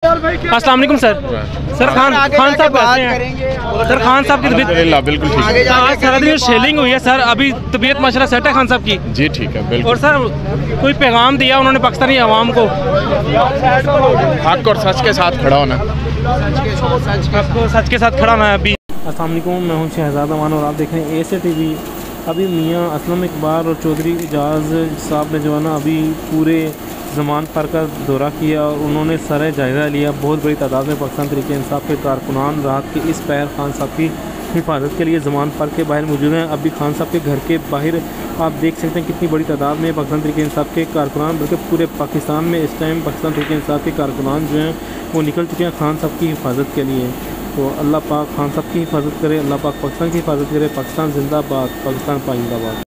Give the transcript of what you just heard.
अस्सलाम वालेकुम sir. Sir Khan साहब कैसे हैं? सर खान साहब की तबीयत बिल्कुल ठीक है। आज सारा दिन शेलिंग हुई है सर, अभी तबीयत माशाल्लाह सेट है खान साहब की? जी ठीक है बिल्कुल। और सर कोई पैगाम दिया उन्होंने पाकिस्तानी आवाम को? हक और सच के साथ खड़ा होना। आपको सच के साथ खड़ा होना है अभी। अस्सलाम वालेकुम, मैं हूं शहजाद अमान और आप देख रहे हैं एसे टीवी। अभी मियां असलम इकबाल और चौधरी एजाज साहब ने जो है ना अभी पूरे ज़मान पर का दौरा किया और उन्होंने सारे जायज़ा लिया। बहुत बड़ी तादाद में पाकिस्तान तहरीक इंसाफ के कारकुनान रात के इस पैर खान साहब की हिफाजत के लिए ज़मान पर के बाहर मौजूद हैं। अभी खान साहब के घर के बाहर आप देख सकते हैं कितनी बड़ी तादाद में पाकिस्तान तहरीक इंसाफ के कारकुनान, बल्कि पूरे पाकिस्तान में इस टाइम पाकिस्तान तहरीक इंसाफ के कारकुनान जो हैं वो निकल चुके हैं खान साहब की हिफाजत के लिए। तो अल्लाह पाक खान साहब की हिफाजत करे, अल्लाह पाक पाकिस्तान की हिफाजत करे। पाकिस्तान जिंदाबाद, पाकिस्तान पाइंदाबाद।